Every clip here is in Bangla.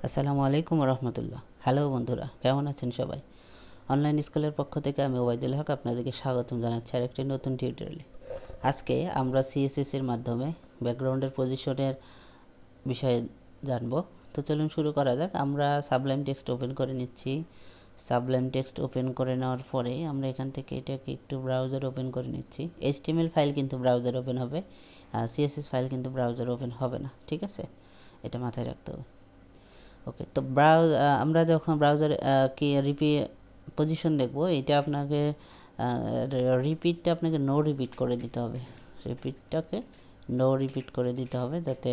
আসসালামু আলাইকুম রহমতুল্লাহ। হ্যালো বন্ধুরা, কেমন আছেন সবাই? অনলাইন স্কুলের পক্ষ থেকে আমি ওবায়দুল হক আপনাদেরকে স্বাগতম জানাচ্ছি আরেকটি নতুন টিউটোরিয়ালে। আজকে আমরা সিএসএস এর মাধ্যমে ব্যাকগ্রাউন্ডের পজিশনের বিষয়ে জানব। তো চলুন শুরু করা যাক। আমরা সাবলাইম টেক্সট ওপেন করে নিচ্ছি। সাবলাইম টেক্সট ওপেন করে নেওয়ার পরে আমরা এখান থেকে এটাকে একটু ব্রাউজার ওপেন করে নিচ্ছি। এইচটিএমএল ফাইল কিন্তু ব্রাউজার ওপেন হবে, সিএসএস ফাইল কিন্তু ব্রাউজার ওপেন হবে না, ঠিক আছে? এটা মাথায় রাখতে হবে। ওকে, তো আমরা যখন ব্রাউজারে কি পজিশন দেখব, এটা আপনাকে রিপিটটা আপনাকে নো রিপিট করে দিতে হবে। রিপিটটাকে নো রিপিট করে দিতে হবে, যাতে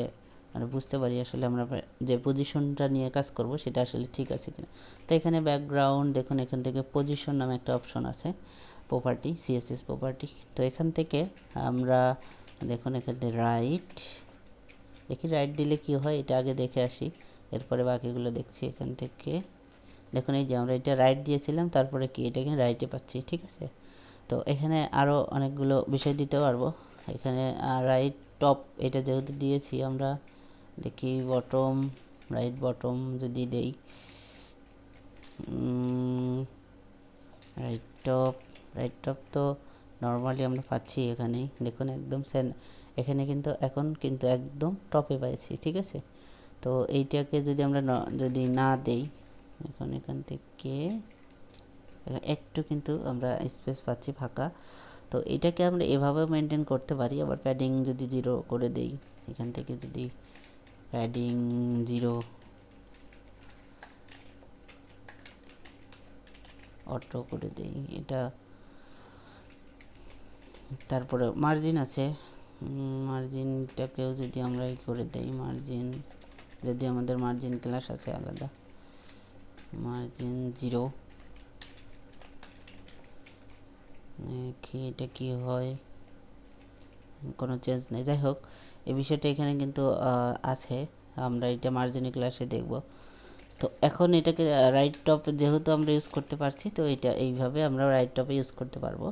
আমরা বুঝতে পারি আসলে আমরা যে পজিশনটা নিয়ে কাজ করব সেটা আসলে ঠিক আছে কিনা। তো এখানে ব্যাকগ্রাউন্ড দেখুন, এখান থেকে পজিশন নামে একটা অপশন আছে, প্রপার্টি, সিএসএস প্রপার্টি। তো এখান থেকে আমরা দেখুন এখানে রাইট, দেখি রাইট দিলে কি হয় এটা আগে দেখে আসি, এরপরে বাকিগুলো দেখছি। এখান থেকে দেখুন এই যে আমরা এটা রাইট দিয়েছিলাম, তারপরে কি এটাকে রাইটে পাচ্ছি, ঠিক আছে? তো এখানে আরও অনেকগুলো বিষয় দিতে পারবো। এখানে রাইট টপ এটা যেহেতু দিয়েছি, আমরা দেখি বটম, রাইট বটম যদি দেই, রাইট টপ তো নর্মালি আমরা পাচ্ছি এখানেই, দেখুন একদম এখানে কিন্তু এখন কিন্তু একদম টপে পাইছি, ঠিক আছে? তো এইটাকে যদি আমরা যদি না দেই, এখন এখান থেকে একটু কিন্তু আমরা স্পেস পাচ্ছি ফাঁকা। তো এটাকে আমরা এভাবে মেনটেন করতে পারি। আবার প্যাডিং যদি 0 করে দেই, এখান থেকে যদি প্যাডিং 0 অটো করে দেই এটা, তারপরে মার্জিন আছে, মার্জিনটাকেও যদি আমরা করে দেই, মার্জিন যদি আমাদের মার্জিন ক্লাস আছে আলাদা, মার্জিন 0, এটা কি হয়, কোনো চেঞ্জ নেই। যাই হোক, এই বিষয়টা এখানে কিন্তু আছে, আমরা এটা মার্জিন ক্লাসে দেখব। তো এখন এটাকে রাইট টপ যেহেতু আমরা ইউজ করতে পারছি, তো এটা এইভাবে আমরা রাইট টপে ইউজ করতে পারবো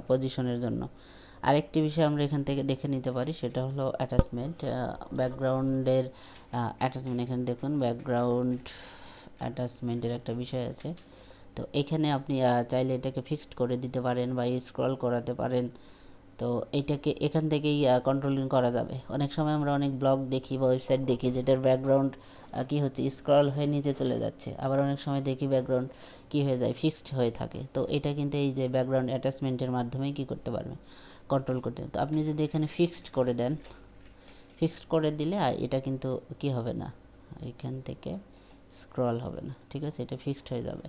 পজিশনের জন্য। আরেকটি বিষয় আমরা এখান থেকে দেখে নিতে পারি, সেটা হলো অ্যাটাচমেন্ট, ব্যাকগ্রাউন্ডের অ্যাটাচমেন্ট। এখানে দেখুন ব্যাকগ্রাউন্ড অ্যাটাচমেন্টের একটা বিষয় আছে। তো এখানে আপনি চাইলে এটাকে ফিক্সড করে দিতে পারেন বা স্ক্রল করাতে পারেন। তো এইটাকে এখান থেকেই কন্ট্রোলিং করা যাবে। অনেক সময় আমরা অনেক ব্লগ দেখি বা ওয়েবসাইট দেখি যেটার ব্যাকগ্রাউন্ড কি হচ্ছে, স্ক্রল হয়ে নিচে চলে যাচ্ছে। আবার অনেক সময় দেখি ব্যাকগ্রাউন্ড কি হয়ে যায়, ফিক্সড হয়ে থাকে। তো এটা কিন্তু এই যে ব্যাকগ্রাউন্ড অ্যাটাচমেন্টের মাধ্যমেই কি করতে পারবে, কন্ট্রোল করতে। তো আপনি যদি এখানে ফিক্সড করে দেন, ফিক্সড করে দিলে আর এটা কিন্তু কি হবে না, এখান থেকে স্ক্রল হবে না, ঠিক আছে? এটা ফিক্সড হয়ে যাবে।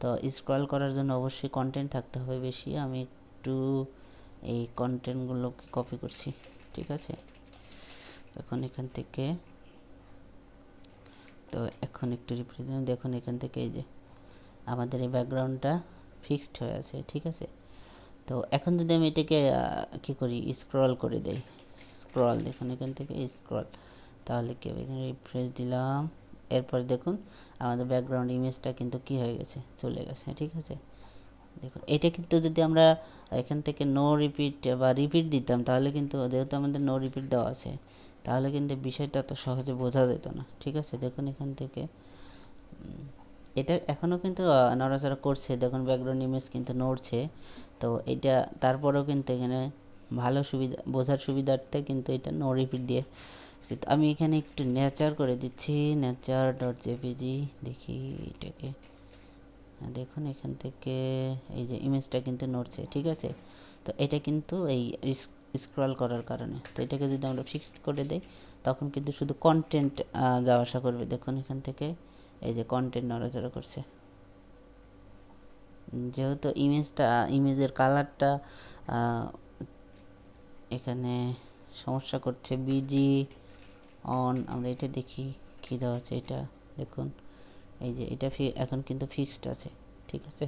তো স্ক্রল করার জন্য অবশ্যই কন্টেন্ট থাকতে হবে বেশি। আমি একটু এই কন্টেন্টগুলোকে কপি করছি, ঠিক আছে? এখন এখান থেকে, তো এখন একটু রিপ্রেজেন্ট দেখুন, এখান থেকে এই যে আমাদের এই ব্যাকগ্রাউন্ডটা ফিক্সড হয়ে আছে, ঠিক আছে? তো এখন যদি আমি এটাকে কী করি, স্ক্রল করে দেই, স্ক্রল দেখুন এখান থেকে স্ক্রল, তাহলে কি হবে, এখানে রিফ্রেশ দিলাম, এরপর দেখুন আমাদের ব্যাকগ্রাউন্ড ইমেজটা কিন্তু কি হয়ে গেছে, চলে গেছে, ঠিক আছে? দেখুন এটা কিন্তু যদি আমরা এখান থেকে নো রিপিট বা রিপিট দিতাম, তাহলে কিন্তু যেহেতু আমাদের নো রিপিট দেওয়া আছে, তাহলে কিন্তু বিষয়টা তো সহজে বোঝা যেত না, ঠিক আছে? দেখুন এখান থেকে এটা এখনও কিন্তু নড়াচড়া করছে, দেখুন ব্যাকগ্রাউন্ড ইমেজ কিন্তু নড়ছে। তো এটা তারপরেও কিন্তু এখানে ভালো সুবিধা বোঝার সুবিধার্থে কিন্তু এটা নো রিপিট দিয়ে। আমি এখানে একটু নেচার করে দিচ্ছি, নেচার ডট জেপিজি, দেখি এটাকে, দেখুন এখান থেকে এই যে ইমেজটা কিন্তু নড়ছে, ঠিক আছে? তো এটা কিন্তু এই স্ক্রল করার কারণে। তো এটাকে যদি আমরা ফিক্সড করে দেই, তখন কিন্তু শুধু কন্টেন্ট যাওয়া আসা করবে। দেখুন এখান থেকে এই যে কন্টেন্ট নড়াচড়া করছে, যেহেতু ইমেজের কালারটা এখানে সমস্যা করছে, বিজি অন, আমরা এটা দেখি কী দেওয়া আছে, এটা দেখুন এই যে এটা এখন কিন্তু ফিক্সড আছে, ঠিক আছে?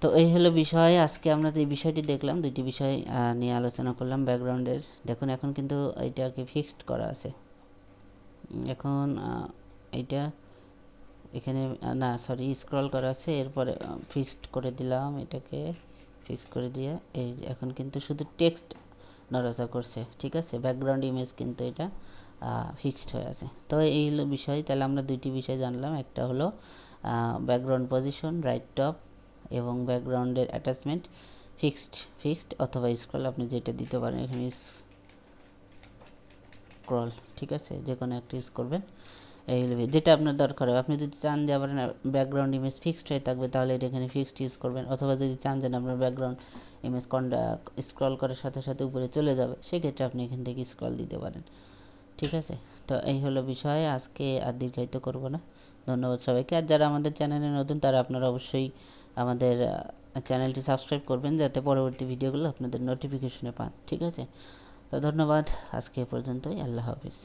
তো এই হলো বিষয়। আজকে আমরা যে বিষয়টি দেখলাম, দুইটি বিষয় নিয়ে আলোচনা করলাম ব্যাকগ্রাউন্ডের। দেখুন এখন কিন্তু এটাকে ফিক্সড করা আছে। এখন এইটা এখানে না, সরি, স্ক্রল করা আছে, এরপরে ফিক্সড করে দিলাম, এটাকে ফিক্স করে দিয়ে এই যে এখন কিন্তু শুধু টেক্সট নড়াচড়া করছে, ঠিক আছে? ব্যাকগ্রাউন্ড ইমেজ কিন্তু এটা ফিক্সড হয়ে আছে। তো এই হলো বিষয়। তাহলে আমরা দুইটি বিষয় জানলাম, একটা হলো ব্যাকগ্রাউন্ড পজিশন রাইট টপ এবং ব্যাকগ্রাউন্ডের অ্যাটাচমেন্ট ফিক্সড অথবা স্ক্রল, আপনি যেটা দিতে পারেন। এখানে স্ক্রল, ঠিক আছে, যে কোনো একটা ইউজ করবেন। এই যেটা আপনার দরকার হবে। আপনি যদি চান যে আবার ব্যাকগ্রাউন্ড ইমেজ ফিক্সড হয়ে থাকবে, তাহলে এটা এখানে ফিক্সড ইউজ করবেন। অথবা যদি চান যে আপনার ব্যাকগ্রাউন্ড ইমেজ স্ক্রল করার সাথে সাথে উপরে চলে যাবে, সেক্ষেত্রে আপনি এখান থেকে স্ক্রল দিতে পারেন, ঠিক আছে। তো এই হলো বিষয়, আজকে আর দীর্ঘায়িত করব না। ধন্যবাদ সবাইকে। আর যারা আমাদের চ্যানেলে নতুন, তারা আপনারা অবশ্যই আমাদের চ্যানেলটি সাবস্ক্রাইব করবেন, যাতে পরবর্তী ভিডিওগুলো আপনাদের নোটিফিকেশনে পান, ঠিক আছে। তো ধন্যবাদ, আজকে এ পর্যন্তই। আল্লাহ হাফিজ।